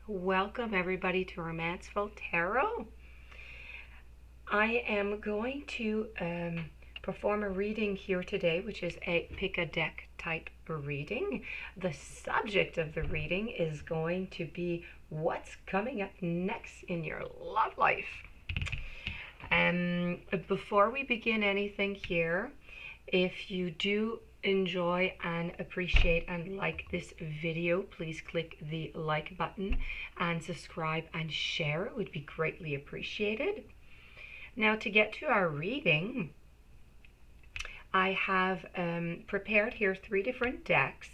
Welcome everybody to Romanceful Tarot. I am going to perform a reading here today, which is a pick a deck type reading. The subject of the reading is going to be what's coming up next in your love life. Before we begin anything here, if you do enjoy and appreciate and like this video, please click the like button and subscribe and share. It would be greatly appreciated. Now, to get to our reading, I have prepared here 3 different decks.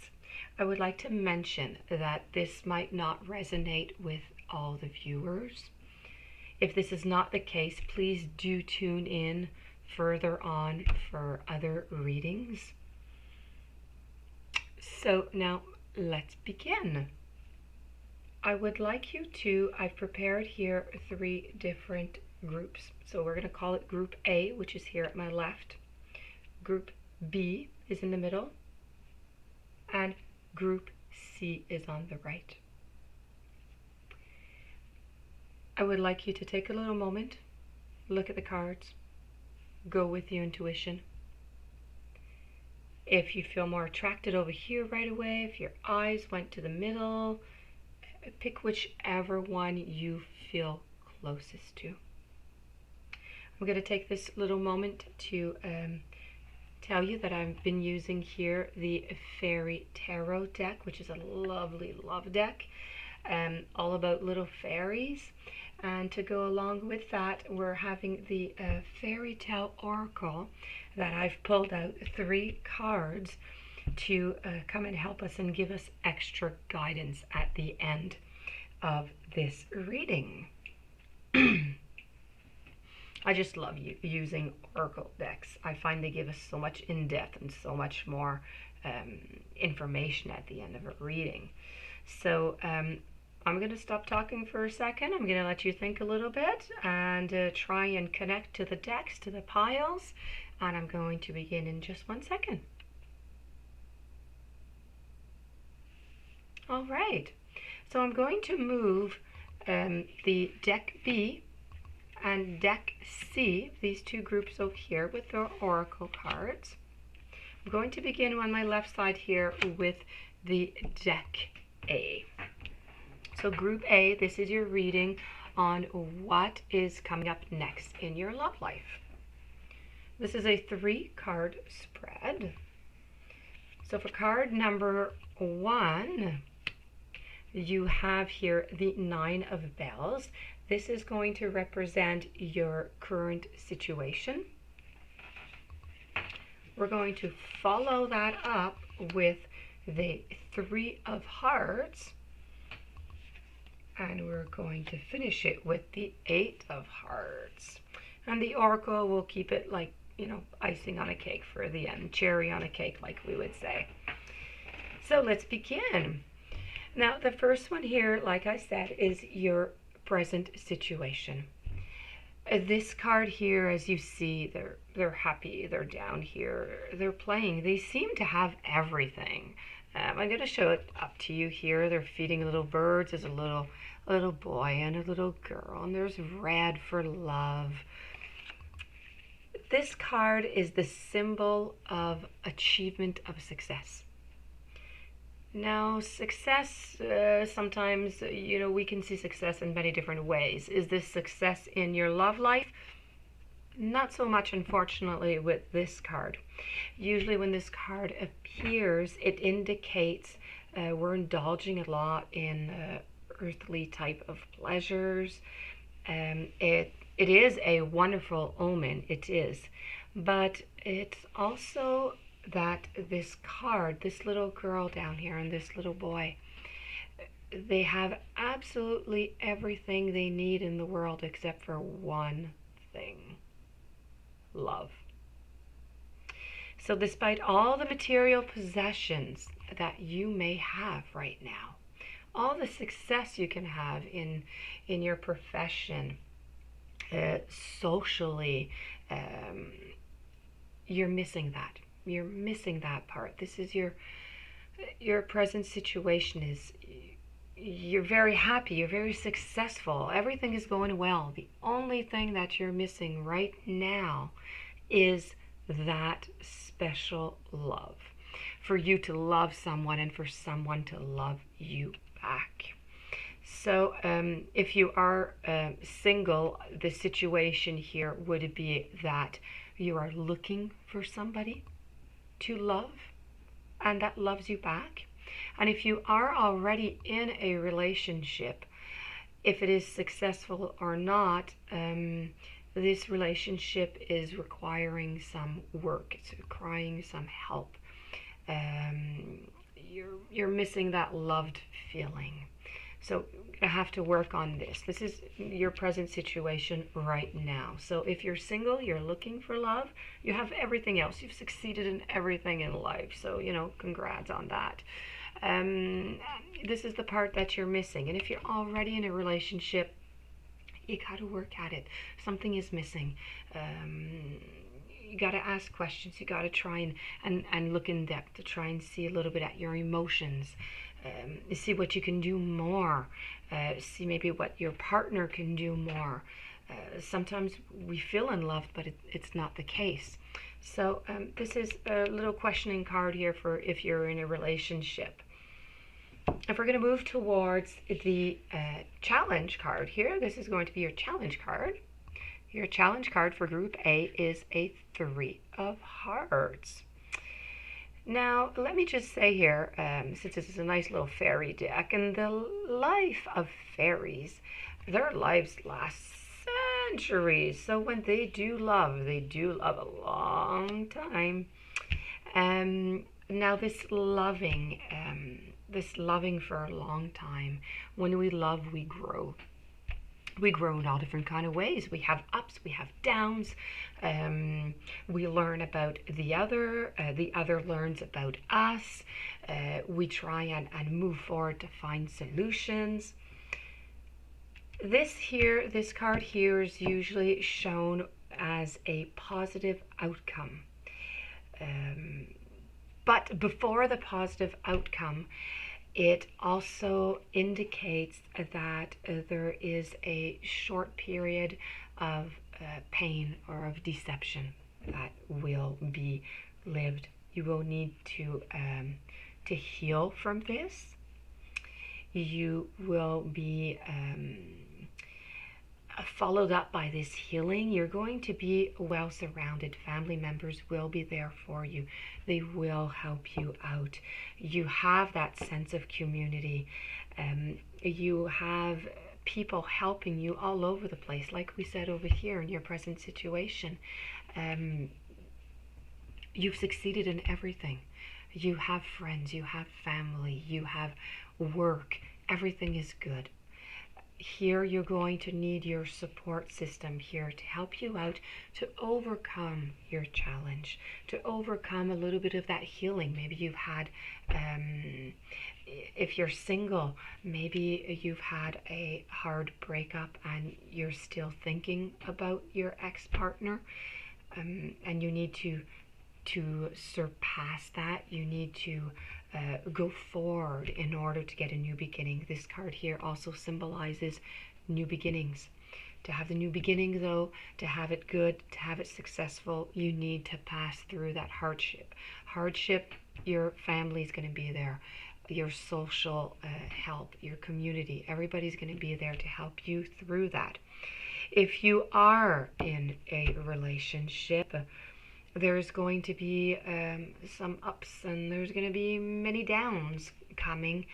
I would like to mention that this might not resonate with all the viewers. If this is not the case, please do tune in further on for other readings. So now let's begin. I would like you to, I've prepared here 3 different groups. So we're going to call it Group A, which is here at my left. Group B is in the middle. And Group C is on the right. I would like you to take a little moment, look at the cards, go with your intuition. If you feel more attracted over here right away, if your eyes went to the middle, pick whichever one you feel closest to. I'm going to take this little moment to tell you that I've been using here the Fairy Tarot deck, which is a lovely love deck, all about little fairies. And to go along with that, we're having the Fairy Tale Oracle that I've pulled out 3 cards to come and help us and give us extra guidance at the end of this reading. I just love using Oracle decks. I find they give us so much in-depth and so much more information at the end of a reading. So I'm going to stop talking for a second. I'm going to let you think a little bit and try and connect to the decks, to the piles. And I'm going to begin in just 1 second. All right. So I'm going to move the deck B and deck C, these 2 groups over here with their oracle cards. I'm going to begin on my left side here with the deck A. So Group A, this is your reading on what is coming up next in your love life. This is a 3-card spread. So for card number 1, you have here the 9 of Bells. This is going to represent your current situation. We're going to follow that up with the 3 of Hearts. And we're going to finish it with the 8 of Hearts. And the Oracle will keep it like, icing on a cake for the end, cherry on a cake, like we would say. So let's begin. Now, the first one here, like I said, is your present situation. This card here, as you see, they're happy, they're down here, they're playing. They seem to have everything. I'm going to show it up to you here. They're feeding little birds. There's a little boy and a little girl, and there's red for love. This card is the symbol of achievement of success. Now, success, sometimes, we can see success in many different ways. Is this success in your love life? Not so much, unfortunately, with this card. Usually when this card appears, it indicates we're indulging a lot in earthly type of pleasures. It is a wonderful omen, it is. But it's also that this card, this little girl down here and this little boy, they have absolutely everything they need in the world except for one thing: love. So despite all the material possessions that you may have right now, all the success you can have in your profession, socially, you're missing that. You're missing that part. This is your present situation is you're very happy, you're very successful, everything is going well. The only thing that you're missing right now is that special love. For you to love someone and for someone to love you back. So, if you are single, the situation here would be that you are looking for somebody to love and that loves you back. And if you are already in a relationship, if it is successful or not, this relationship is requiring some work, it's requiring some help. You're missing that loved feeling. So I have to work on this. This is your present situation right now. So if you're single, you're looking for love, you have everything else. You've succeeded in everything in life. So, congrats on that. Um, this is the part that you're missing. And if you're already in a relationship, you got to work at it. Something is missing. You got to ask questions. You got to try and look in depth to try and see a little bit at your emotions. See what you can do more. See maybe what your partner can do more. Sometimes we feel in love, but it's not the case. So this is a little questioning card here for if you're in a relationship. If we're going to move towards the challenge card here, this is going to be your challenge card. Your challenge card for Group A is a 3 of Hearts. Now, let me just say here, since this is a nice little fairy deck, and the life of fairies, their lives last centuries. So when they do love a long time. Now this loving for a long time, when we love, we grow. We grow in all different kind of ways. We have ups, we have downs. We learn about the other learns about us. We try and move forward to find solutions. This card here is usually shown as a positive outcome. But before the positive outcome, it also indicates that there is a short period of pain or of deception that will be lived. You will need to heal from this. You will be followed up by this healing. You're going to be well surrounded. Family members will be there for you. They will help you out. You have that sense of community. You have people helping you all over the place, like we said over here in your present situation. You've succeeded in everything. You have friends, you have family, you have work. Everything is good. Here you're going to need your support system here to help you out to overcome your challenge, to overcome a little bit of that healing. Maybe you've had, if you're single, maybe you've had a hard breakup and you're still thinking about your ex-partner, and you need to surpass that. You need to go forward in order to get a new beginning. This card here also symbolizes new beginnings. To have the new beginning, though, to have it good, to have it successful, you need to pass through that hardship. Your family's going to be there, your social help, your community, everybody's going to be there to help you through that. If you are in a relationship, there's going to be some ups and there's going to be many downs coming,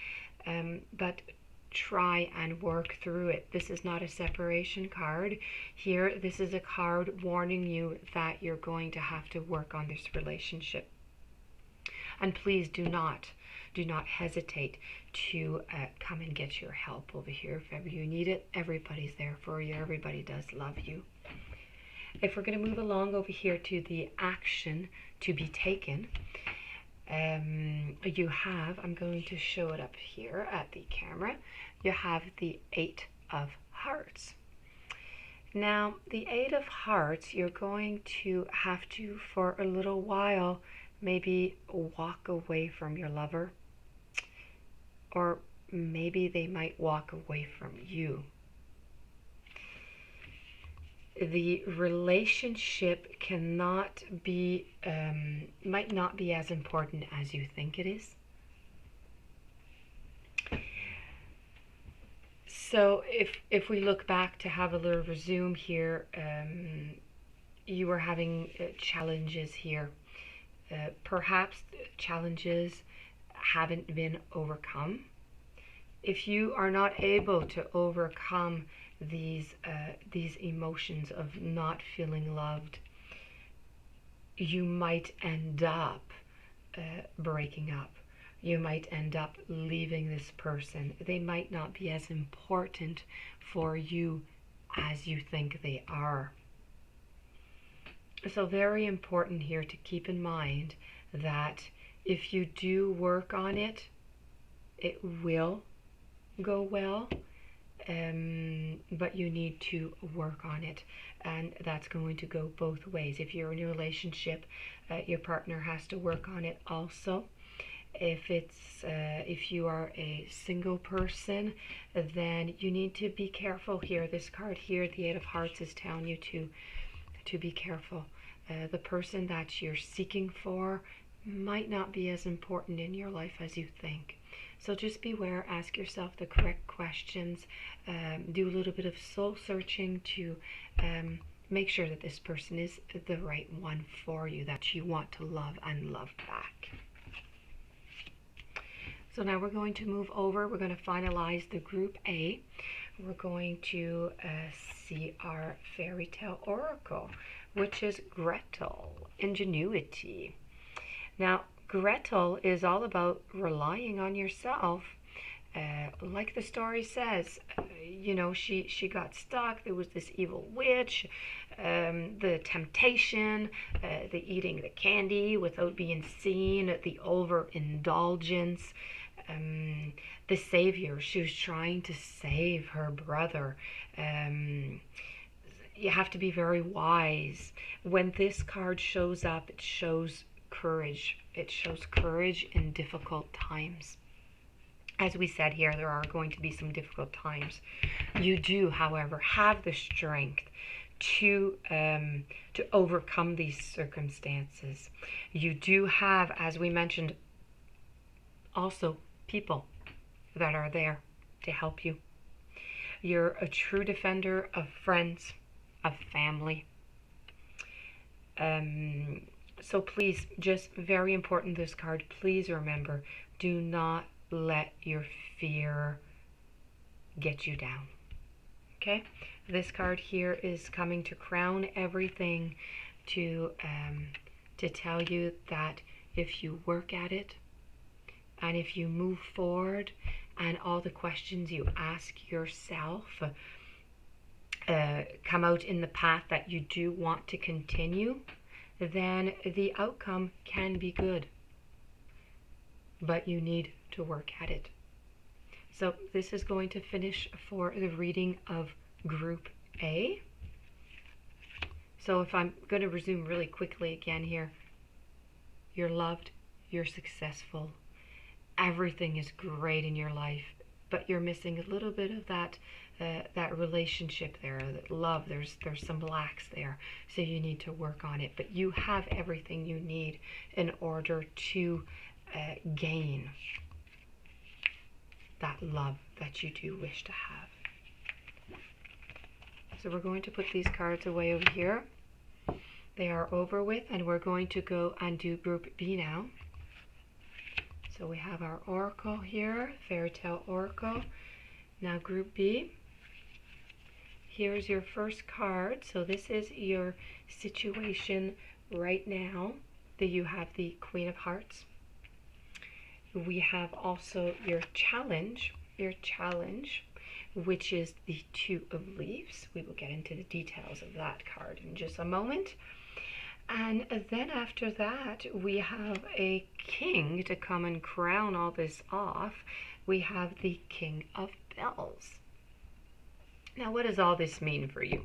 but try and work through it. This is not a separation card here. This is a card warning you that you're going to have to work on this relationship. And please do not hesitate to come and get your help over here if ever you need it. Everybody's there for you. Everybody does love you. If we're going to move along over here to the action to be taken, you have, I'm going to show it up here at the camera, you have the 8 of Hearts. Now, the 8 of Hearts, you're going to have to, for a little while, maybe walk away from your lover, or maybe they might walk away from you. The relationship cannot be, might not be as important as you think it is. So if we look back to have a little resume here, you were having challenges here. Perhaps challenges haven't been overcome. If you are not able to overcome these emotions of not feeling loved, you might end up breaking up. You might end up leaving this person. They might not be as important for you as you think they are. So very important here to keep in mind that if you do work on it, it will go well, but you need to work on it, and that's going to go both ways. If you're in a relationship, your partner has to work on it also. If you are a single person, then you need to be careful here. This card here, the Eight of Hearts, is telling you to be careful. The person that you're seeking for might not be as important in your life as you think. So just beware, ask yourself the correct questions, do a little bit of soul searching to make sure that this person is the right one for you, that you want to love and love back. So now we're going to move over. We're going to finalize the group A. We're going to see our fairy tale oracle, which is Gretel, ingenuity. Now, Gretel is all about relying on yourself. Like the story says, she got stuck. There was this evil witch, the temptation, the eating the candy without being seen, the overindulgence. The savior, she was trying to save her brother. You have to be very wise. When this card shows up, it shows courage. It shows courage in difficult times. As we said here, there are going to be some difficult times. You do, however, have the strength to overcome these circumstances. You do have, as we mentioned, also people that are there to help you. You're a true defender of friends, of family. So please, just very important, this card, please remember, do not let your fear get you down. Okay? This card here is coming to crown everything, to tell you that if you work at it, and if you move forward, and all the questions you ask yourself come out in the path that you do want to continue, then the outcome can be good. But you need to work at it. So this is going to finish for the reading of Group A. So if I'm going to resume really quickly again here, you're loved, you're successful, everything is great in your life, but you're missing a little bit of that relationship there, that love. There's some lacks there, so you need to work on it. But you have everything you need in order to gain that love that you do wish to have. So we're going to put these cards away over here. They are over with, and we're going to go and do Group B now. So we have our oracle here, fairy tale oracle. Now Group B. Here's your first card. So this is your situation right now. That you have the Queen of Hearts. We have also your challenge, which is the Two of Leaves. We will get into the details of that card in just a moment. And then after that, we have a king to come and crown all this off. We have the King of Bells. Now, what does all this mean for you?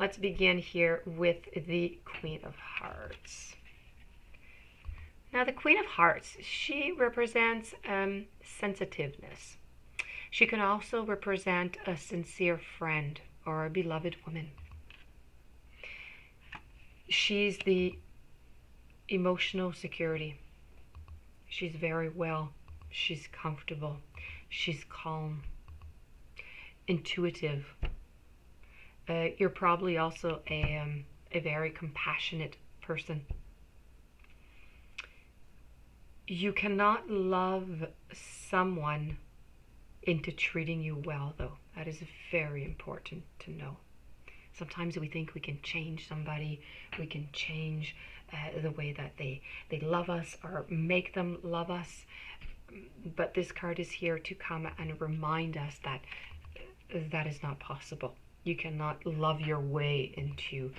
Let's begin here with the Queen of Hearts. Now, the Queen of Hearts, she represents sensitiveness. She can also represent a sincere friend or a beloved woman. She's the emotional security. She's very well. She's comfortable. She's calm, intuitive. You're probably also a very compassionate person. You cannot love someone into treating you well, though. That is very important to know. Sometimes we think we can change somebody, we can change the way that they love us or make them love us. But this card is here to come and remind us that that is not possible. You cannot love your way into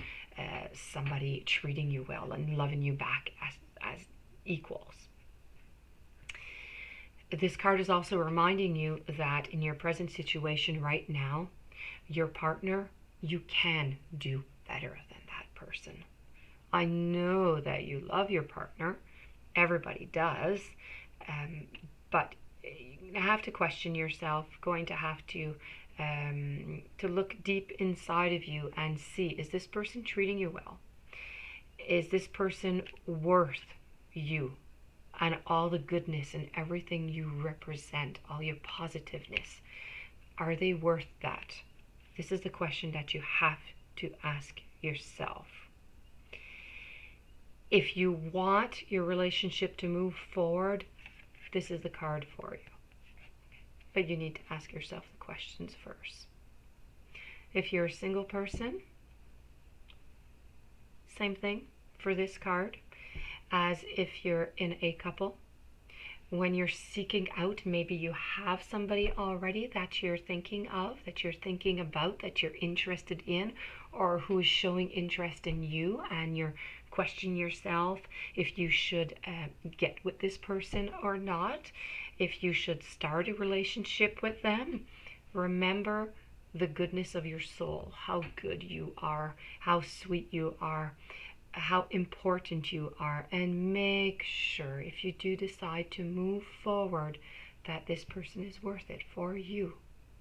somebody treating you well and loving you back as equals. This card is also reminding you that in your present situation right now, your partner, you can do better than that person. I know that you love your partner. Everybody does. But you have to question yourself, going to have to look deep inside of you and see, is this person treating you well? Is this person worth you and all the goodness and everything you represent, all your positiveness? Are they worth that? This is the question that you have to ask yourself. If you want your relationship to move forward, this is the card for you. But you need to ask yourself the questions first. If you're a single person, same thing for this card as if you're in a couple. When you're seeking out, maybe you have somebody already that you're thinking of, that you're thinking about, that you're interested in, or who is showing interest in you, and you're questioning yourself if you should get with this person or not, if you should start a relationship with them. Remember the goodness of your soul, how good you are, how sweet you are, how important you are, and make sure if you do decide to move forward that this person is worth it for you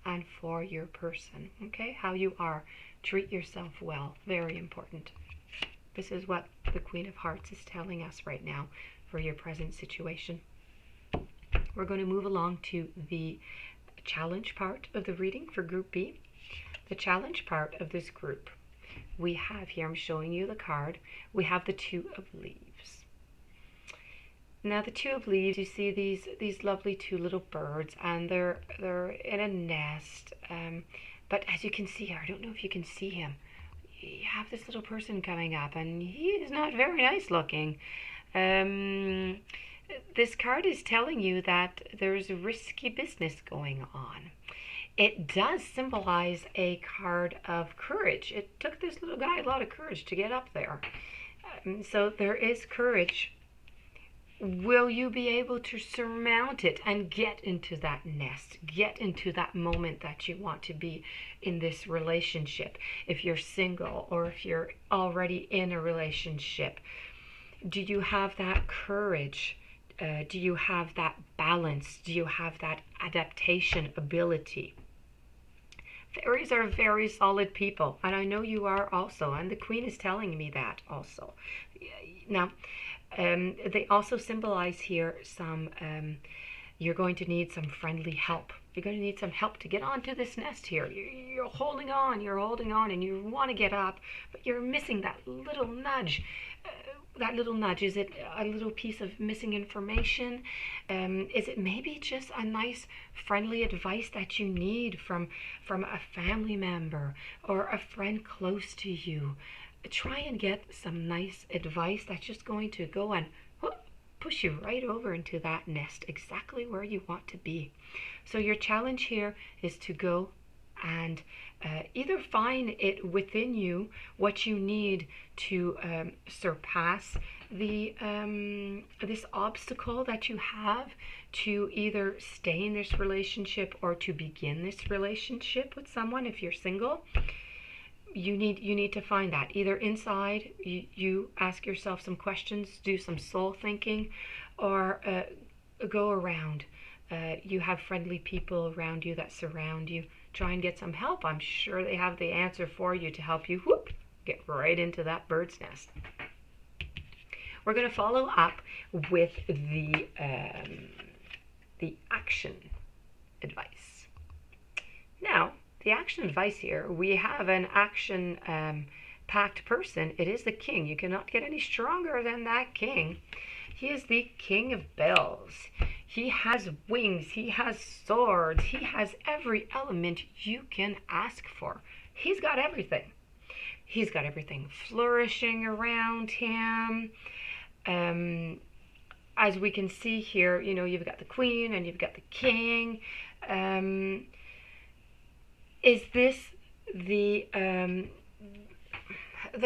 and for your person. Okay, how you are. Treat yourself well. Very important. This is what the Queen of Hearts is telling us right now for your present situation. We're going to move along to the challenge part of the reading for Group B. The challenge part of this group, we have here, I'm showing you the card, we have the Two of Leaves. Now the Two of Leaves, you see these lovely two little birds, and they're in a nest. But as you can see here, I don't know if you can see him, you have this little person coming up, and he is not very nice looking. This card is telling you that there's risky business going on. It does symbolize a card of courage. It took this little guy a lot of courage to get up there. So there is courage. Will you be able to surmount it and get into that nest, get into that moment that you want to be in this relationship? If you're single or if you're already in a relationship, do you have that courage? Do you have that balance? Do you have that adaptation ability? Fairies are very solid people, and I know you are also, and the Queen is telling me that also. Now, they also symbolize here some, you're going to need some friendly help. You're going to need some help to get onto this nest here. You're holding on, and you want to get up, but you're missing that little nudge. Is it a little piece of missing information? Is it maybe just a nice friendly advice that you need from a family member or a friend close to you? Try and get some nice advice that's just going to go and push you right over into that nest, exactly where you want to be. So your challenge here is to go and either find it within you what you need to surpass the this obstacle that you have to either stay in this relationship or to begin this relationship with someone. If you're single, you need to find that either inside. You ask yourself some questions, do some soul thinking, or go around You have friendly people around you that surround you. Try and get some help. I'm sure they have the answer for you to help you get right into that bird's nest. We're going to follow up with the action advice. Now, the action advice here, we have an action packed person. It is the king. You cannot get any stronger than that king. He is the king of bells. He has wings. He has swords. He has every element you can ask for. He's got everything. He's got everything flourishing around him. As we can see here, you know, you've got the queen and you've got the king. Is this the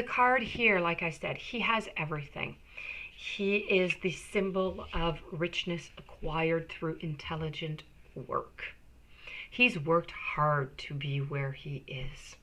card here? Like I said, he has everything. He is the symbol of richness acquired through intelligent work. He's worked hard to be where he is.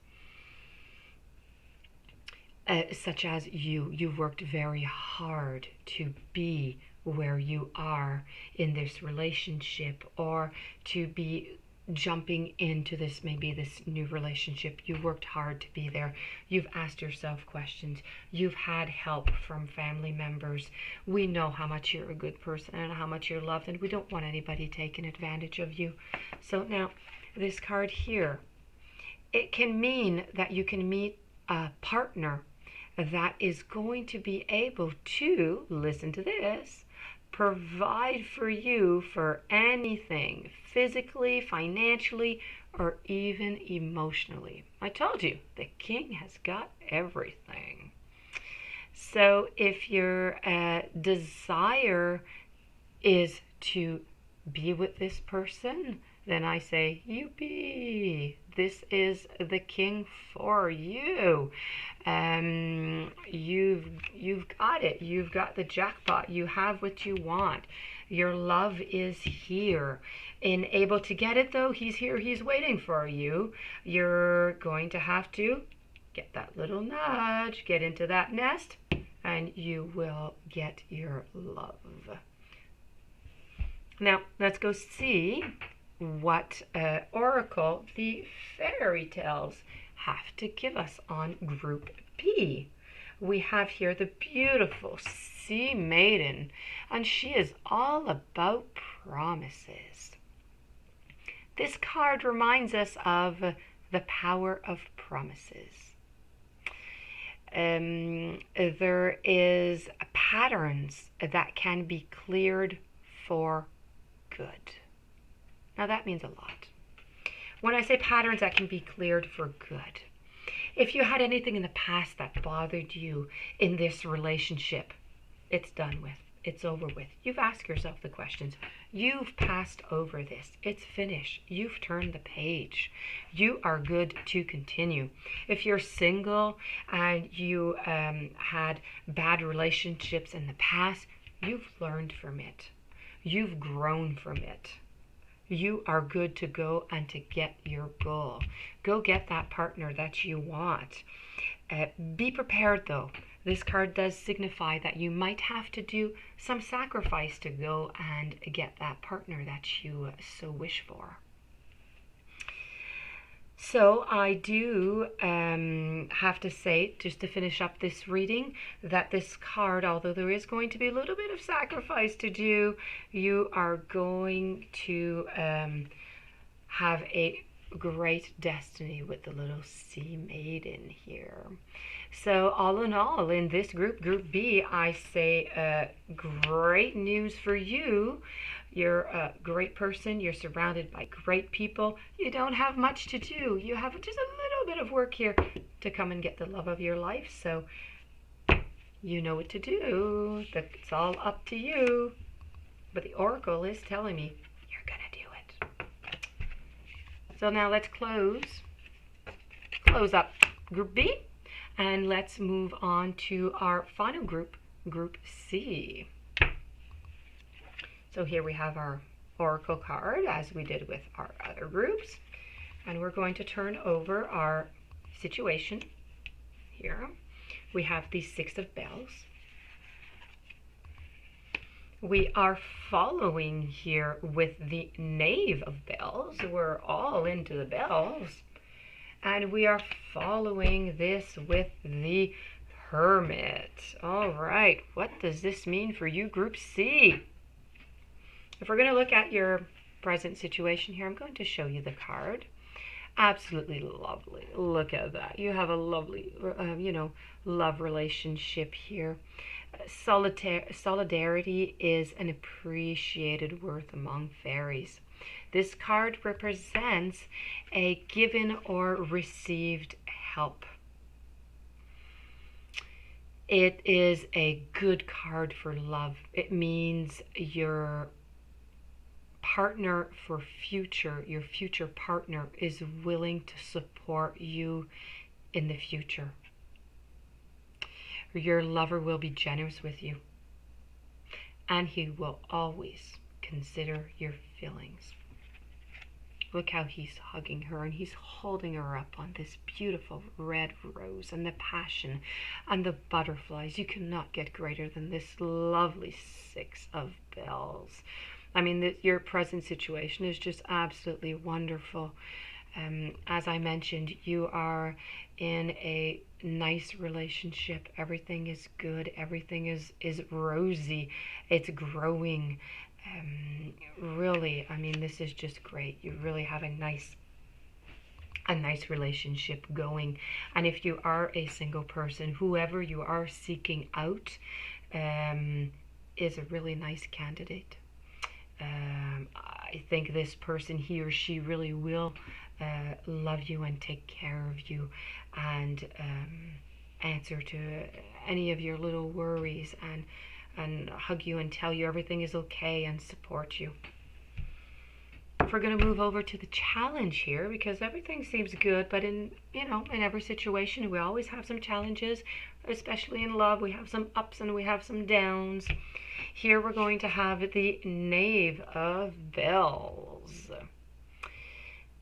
Such as you've worked very hard to be where you are in this relationship, or to be jumping into this, maybe this new relationship. You worked hard to be there. You've asked yourself questions. You've had help from family members. We know how much you're a good person and how much you're loved, and we don't want anybody taking advantage of you. So now, this card here, it can mean that you can meet a partner that is going to be able to, listen to this, provide for you for anything, physically, financially, or even emotionally. I told you, the king has got everything. So if your desire is to be with this person, then I say, yippee, this is the king for you. You've got it. You've got the jackpot. You have what you want. Your love is here. And able to get it, though, he's here. He's waiting for you. You're going to have to get that little nudge, get into that nest, and you will get your love. Now, let's go see what oracle the fairy tales have to give us on Group B. We have here the beautiful Sea Maiden, and she is all about promises. This card reminds us of the power of promises. There is patterns that can be cleared for good. Now that means a lot. When I say patterns that can be cleared for good, if you had anything in the past that bothered you in this relationship, it's done with. It's over with. You've asked yourself the questions. You've passed over this. It's finished. You've turned the page. You are good to continue. If you're single and you had bad relationships in the past, you've learned from it. You've grown from it. You are good to go and to get your goal. Go get that partner that you want. Be prepared, though. This card does signify that you might have to do some sacrifice to go and get that partner that you so wish for. So I do have to say, just to finish up this reading, that this card, although there is going to be a little bit of sacrifice to do, you are going to have a great destiny with the little Sea Maiden here. So all in all, in this group, Group B, I say great news for you. You're a great person. You're surrounded by great people. You don't have much to do. You have just a little bit of work here to come and get the love of your life. So you know what to do. It's all up to you. But the oracle is telling me you're going to do it. So now let's close up Group B. And let's move on to our final group, Group C. So here we have our oracle card, as we did with our other groups. And we're going to turn over our situation here. We have the Six of Bells. We are following here with the Knave of Bells. We're all into the bells. And we are following this with the Hermit. All right, what does this mean for you, Group C? If we're going to look at your present situation here, I'm going to show you the card. Absolutely lovely. Look at that. You have a lovely, love relationship here. Solidarity is an appreciated worth among fairies. This card represents a given or received help. It is a good card for love. It means your partner for your future partner is willing to support you in the future. Your lover will be generous with you, and he will always consider your feelings. Look how he's hugging her, and he's holding her up on this beautiful red rose, and the passion and the butterflies. You cannot get greater than this lovely Six of Bells. I mean, your present situation is just absolutely wonderful. As I mentioned, you are in a nice relationship. Everything is good. Everything is rosy. It's growing. Really, I mean, this is just great. You really have a nice relationship going. And if you are a single person, whoever you are seeking out is a really nice candidate. I think this person, he or she, really will love you and take care of you, and answer to any of your little worries, and hug you and tell you everything is okay and support you. If we're going to move over to the challenge here, because everything seems good, but in every situation we always have some challenges, especially in love. We have some ups and we have some downs. Here we're going to have the Knave of Bells.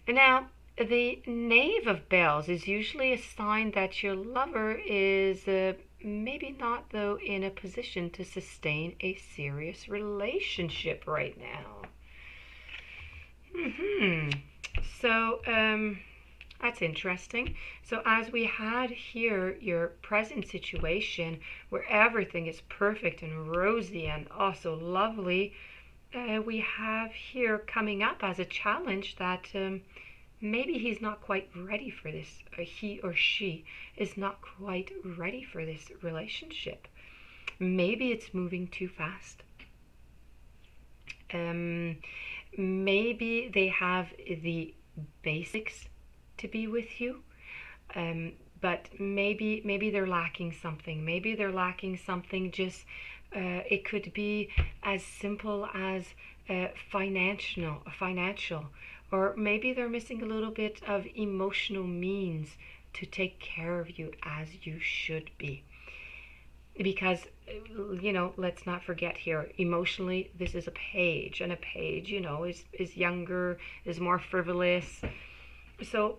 Now, the Knave of Bells is usually a sign that your lover is maybe not, though, in a position to sustain a serious relationship right now. So, that's interesting. So as we had here your present situation where everything is perfect and rosy and also lovely, we have here coming up as a challenge that maybe he's not quite ready for this, or he or she is not quite ready for this relationship. Maybe it's moving too fast. Maybe they have the basics to be with you, but maybe they're lacking something. Maybe they're lacking something. Just it could be as simple as financial, or maybe they're missing a little bit of emotional means to take care of you as you should be. Because, let's not forget here, emotionally, this is a page, and a page, is younger, is more frivolous. So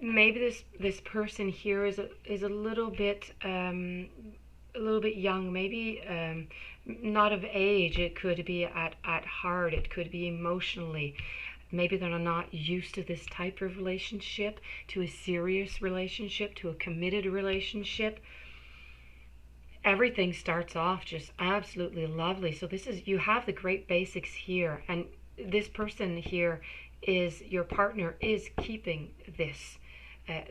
maybe this person here is a little bit young, maybe not of age. It could be at heart, it could be emotionally. Maybe they're not used to this type of relationship, to a serious relationship, to a committed relationship. Everything starts off just absolutely lovely. So you have the great basics here, and this person here is your partner is keeping this,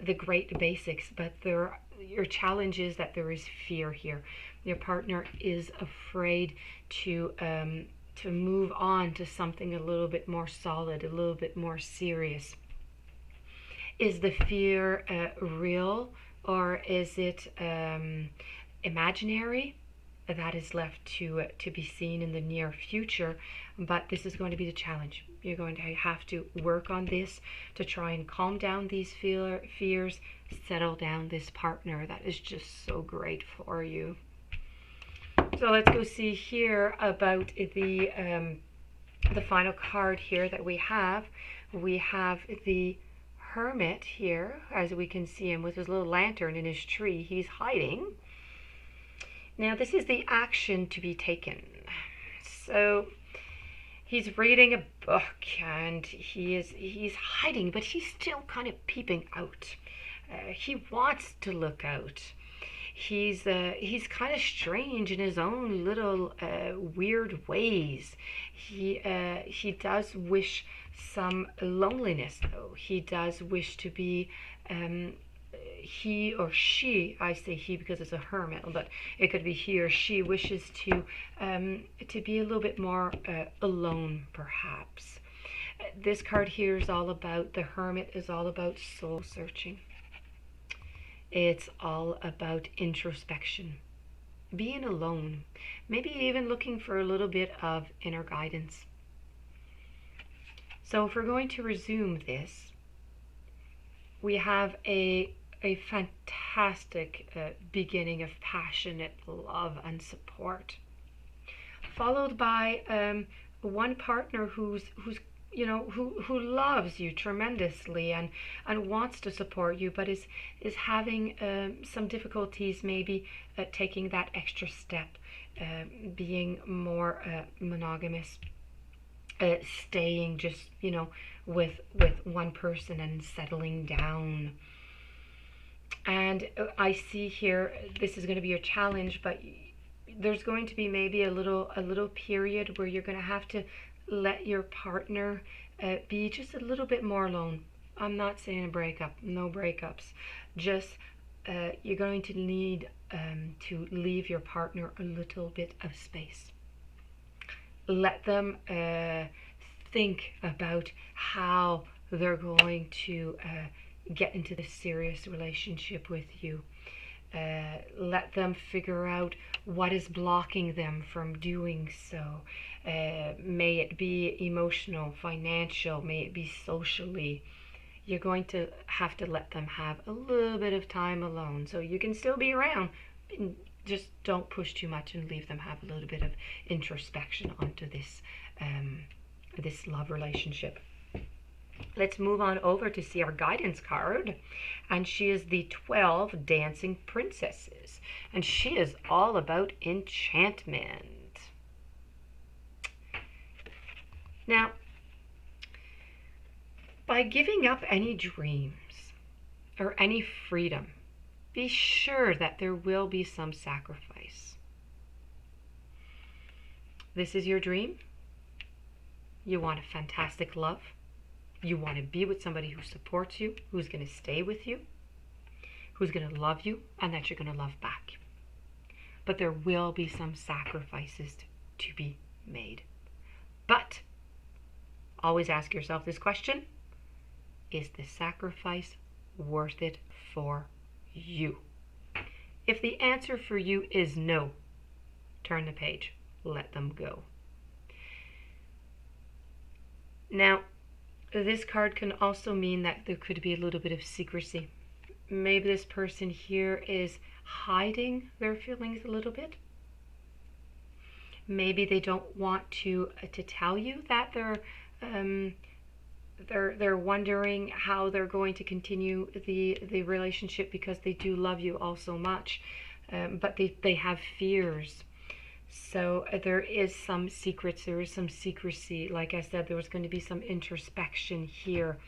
the great basics, but your challenge is that there is fear here. Your partner is afraid to move on to something a little bit more solid, a little bit more serious. Is the fear real, or is it imaginary? That is left to be seen in the near future, but this is going to be the challenge. You're going to have to work on this to try and calm down these fears, settle down this partner that is just so great for you. So let's go see here about the final card here that we have. We have the Hermit here, as we can see him with his little lantern in his tree. He's hiding. Now, this is the action to be taken. So he's reading a book and he's hiding, but he's still kind of peeping out. He wants to look out. He's kind of strange in his own little weird ways. He does wish some loneliness, though. He does wish to be he or she, I say he because it's a hermit, but it could be he or she wishes to be a little bit more alone, perhaps. This card here is all about, the hermit is all about soul searching. It's all about introspection, being alone, maybe even looking for a little bit of inner guidance. So if we're going to resume this, we have a fantastic beginning of passionate love and support, followed by one partner who's who loves you tremendously and wants to support you, but is having some difficulties, maybe taking that extra step, being more monogamous, staying just with one person and settling down. And I see here, this is going to be a challenge, but there's going to be maybe a little period where you're going to have to let your partner be just a little bit more alone. I'm not saying a breakup, no breakups. Just you're going to need to leave your partner a little bit of space. Let them think about how they're going to get into this serious relationship with you. Let them figure out what is blocking them from doing so. May it be emotional, financial, may it be socially. You're going to have to let them have a little bit of time alone. So you can still be around. Just don't push too much and leave them have a little bit of introspection onto this this love relationship. Let's move on over to see our guidance card, and she is the 12 Dancing Princesses, and she is all about enchantment. Now, by giving up any dreams or any freedom, be sure that there will be some sacrifice. This is your dream. You want a fantastic love. You want to be with somebody who supports you, who's going to stay with you, who's going to love you, and that you're going to love back. But there will be some sacrifices to be made. But always ask yourself this question: is the sacrifice worth it for you? If the answer for you is no, turn the page. Let them go. Now, this card can also mean that there could be a little bit of secrecy. Maybe this person here is hiding their feelings a little bit. Maybe they don't want to tell you that they're wondering how they're going to continue the relationship because they do love you all so much, but they have fears. So there is some secrets, there is some secrecy. Like I said, there was going to be some introspection here.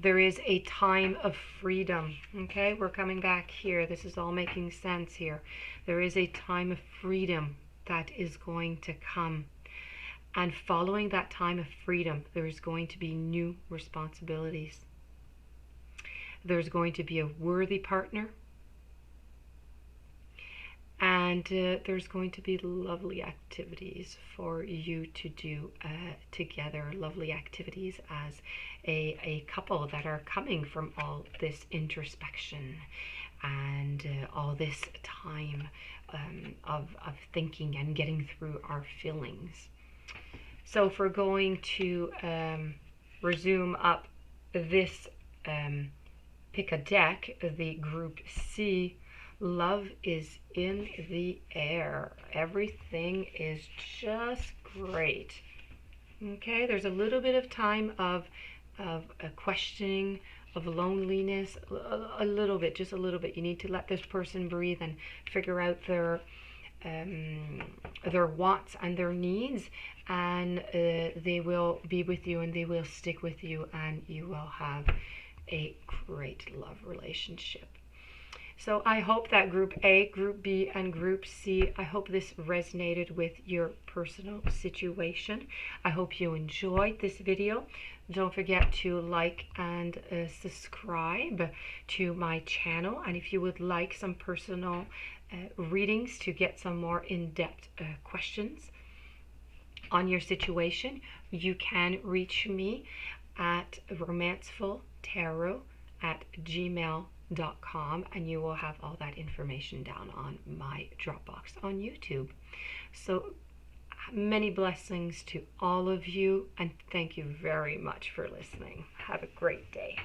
There is a time of freedom. Okay, we're coming back here. This is all making sense here. There is a time of freedom that is going to come. And following that time of freedom, there is going to be new responsibilities. There's going to be a worthy partner. And there's going to be lovely activities for you to do together, lovely activities as a couple that are coming from all this introspection and all this time of thinking and getting through our feelings. So if we're going to resume up this, pick a deck, the group C. Love is in the air. Everything is just great. Okay, there's a little bit of time of a questioning, of loneliness, a little bit, just a little bit. You need to let this person breathe and figure out their their wants and their needs, and they will be with you and they will stick with you, and you will have a great love relationship. So I hope that Group A, Group B, and Group C, I hope this resonated with your personal situation. I hope you enjoyed this video. Don't forget to like and subscribe to my channel. And if you would like some personal readings to get some more in-depth questions on your situation, you can reach me at romancefulltarot@gmail.com, and you will have all that information down on my Dropbox on YouTube. So many blessings to all of you, and thank you very much for listening. Have a great day.